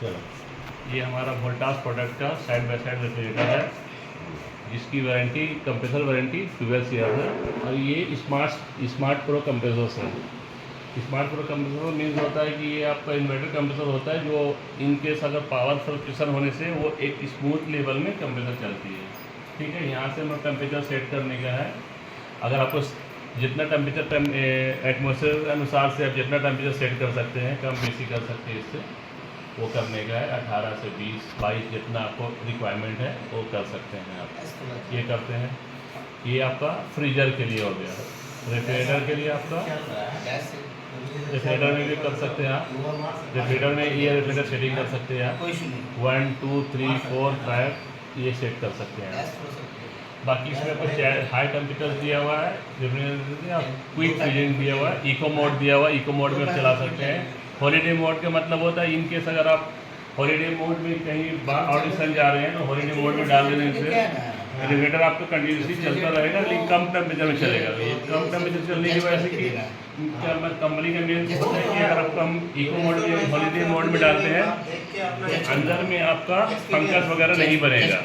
चलो, ये हमारा वोल्टास प्रोडक्ट का साइड बाय साइड रेफ्रिजरेटर है, जिसकी वारंटी कंप्रेसर वारंटी 12 ईयर है। और ये स्मार्ट प्रो कंप्रेसर्स है। स्मार्ट प्रो कंप्रेसर मीन्स होता है कि ये आपका इन्वर्टर कंप्रेसर होता है, जो इनकेस अगर पावर फ्लक्चुएशन होने से वो एक स्मूथ लेवल में कंप्रेसर चलती है। ठीक है, यहाँ से मैं टेम्परेचर सेट करने का है। अगर आपको जितना टेम्परेचर एटमॉस्फेयर के अनुसार से आप जितना टेम्परेचर सेट कर सकते हैं, कम बेसी कर सकते हैं, इससे वो करने का है। 18 से 20 22 जितना आपको रिक्वायरमेंट है वो कर सकते हैं आप। ये करते हैं। ये आपका फ्रीजर के लिए हो गया। रेफ्रिजरेटर के लिए आपका रेफ्रिजरेटर में भी कर सकते हैं आप। रेफ्रिजरेटर में ये रेफ्रिजरेटर सेटिंग कर सकते हैं आप। 1 2 3 4 5 ये सेट कर सकते हैं आप। बाकी इसमें कुछ हाई टेम्परेचर दिया हुआ है, रेफ्रिजरेटर क्विक फ्रीजिंग दिया हुआ है, इको मोड दिया हुआ है। इको मोड में आप चला सकते हैं। हॉलीडे मोड का मतलब होता है इनकेस अगर आप हॉलीडे मोड में कहीं ऑडिशन जा रहे हैं तो हॉलीडे मोड में डाल देने से रेफ्रिजरेटर आपका कंटिन्यूसली चलता रहेगा, लेकिन कम टेम्परेचर में चलेगा। ये कम टेम्परेचर चलने की वजह से कि कंपनी का मेन होता है कि अगर आपको हम इको मोड में हॉलीडे मोड में डालते हैं तो अंदर में आपका फंगस वगैरह नहीं बनेगा।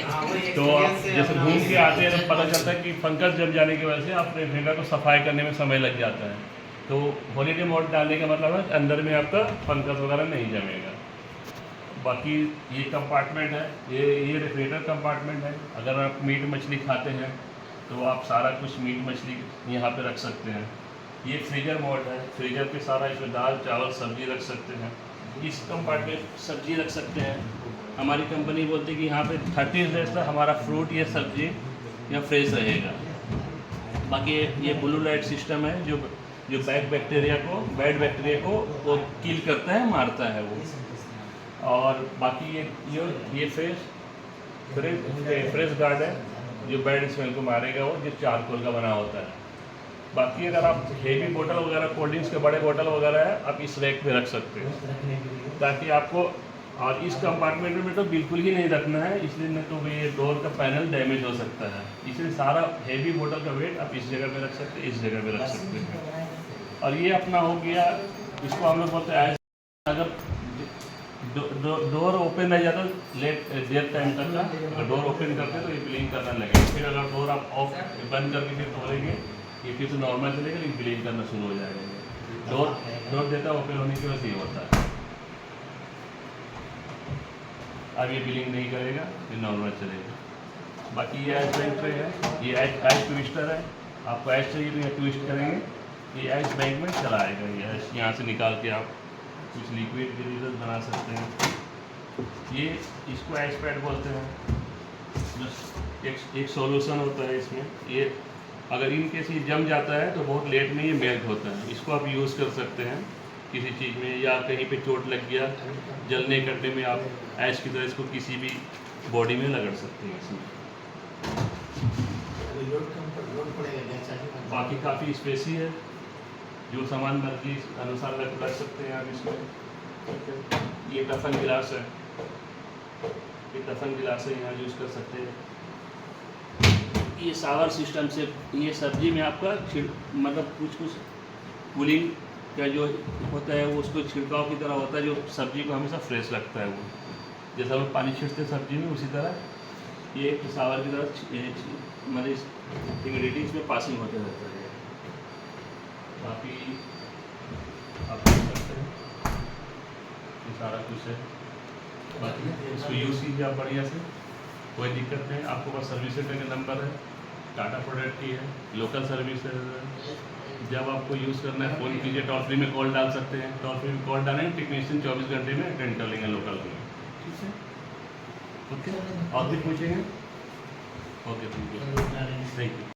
तो आप जैसे घूम के आते हैं तो पता चलता है कि फंगस जम जाने की वजह से आप रेफ्रिजरेटर को सफाई करने में समय लग जाता है। तो हॉलीडे मोड डालने का मतलब है अंदर में आपका फंगस वगैरह नहीं जमेगा। बाकी ये कंपार्टमेंट है, ये रेफ्रिजरेटर कंपार्टमेंट है। अगर आप मीट मछली खाते हैं तो आप सारा कुछ मीट मछली यहाँ पे रख सकते हैं। ये फ्रीजर मोड है, फ्रीजर पे सारा इसमें दाल चावल सब्जी रख सकते हैं। इस कंपार्टमेंट सब्जी रख सकते हैं। हमारी कंपनी बोलती है कि यहाँ पे 30 डेज तक हमारा फ्रूट या सब्जी यहाँ फ्रेश रहेगा। बाकी ये ब्लू लाइट सिस्टम है जो बैड बैक्टीरिया को वो किल करता है, मारता है वो। और बाकी ये फ्रेश गार्ड है जो बैड स्मेल को मारेगा, वो जो चारकोल का बना होता है। बाकी अगर आप हेवी बोतल वगैरह कोल्ड ड्रिंक्स के बड़े बोतल वगैरह है आप इस रैक पे रख सकते हैं, ताकि आपको। और इस कंपार्टमेंट में तो बिल्कुल ही नहीं रखना है, इसलिए नहीं तो ये डोर का पैनल डैमेज हो सकता है। इसलिए सारा हेवी बोतल का वेट आप इस जगह पे रख सकते हैं, इस जगह पे रख सकते हैं। और ये अपना हो गया, इसको हम लोग बोलते हैं अगर डोर ओपन रह जाता देर टाइम तक का, अगर डोर ओपन करते तो ये ब्लिंक करना लगेगा। फिर अगर डोर आप ऑफ बंद करके फिर खोलेंगे ये फिर से नॉर्मल चलेगा, लेकिन ब्लिंक करना शुरू हो जाएगा। डोर देता ओपन होने की वजह से ये होता है। अब ये ब्लिंक नहीं करेगा, ये नॉर्मल चलेगा। बाकी ये आइस बैंक ट्रे है, ये आइस ट्विस्टर है। आपको आइस चाहिए तो ये ट्विस्ट करेंगे, ये आइस बैंक में चलाएगा। ये आइस यहाँ से निकाल के आप कुछ लिक्विड ग्रीजर बना सकते हैं। ये इसको आइस पैड बोलते हैं। जो एक सॉल्यूशन होता है इसमें, ये अगर इन केस ये जम जाता है तो बहुत लेट में ये मेल्ट होता है। इसको आप यूज़ कर सकते हैं किसी चीज़ में, या कहीं पे चोट लग गया जलने करने में आप ऐश की तरह इसको किसी भी बॉडी में रगड़ सकते हैं इसमें। बाकी काफ़ी स्पेसी है, जो सामान मर्जी अनुसार रख सकते हैं आप इसमें। ये टफन गिलास है, ये टफन गिलास है, यहाँ यूज़ कर सकते हैं। ये शावर सिस्टम से ये सब्जी में आपका मतलब कुछ कूलिंग का जो होता है वो उसको छिड़काव की तरह होता है, जो सब्जी को हमेशा फ्रेश रखता है। वो जैसा हम पानी छींटते हैं सब्जी में, उसी तरह ये शावर की तरह मतलब ह्यूमिडिटी इसमें पासिंग होते रहता है। काफ़ी आप देख सकते हैं ये सारा कुछ है। बाकी इसको यूज़ कीजिए आप बढ़िया से, कोई दिक्कत नहीं। आपको बस सर्विस सेंटर का नंबर है, टाटा प्रोडक्ट की है, लोकल सर्विस है। जब आपको यूज़ करना है फ़ोन कीजिए, टोल फ्री में कॉल डाल सकते हैं। टोल फ्री में कॉल डालेंगे, टेक्नीशियन 24 घंटे में अटेंड कर लेंगे लोकल में। ठीक है, ओके। और भी पूछेंगे? Okay, thank you.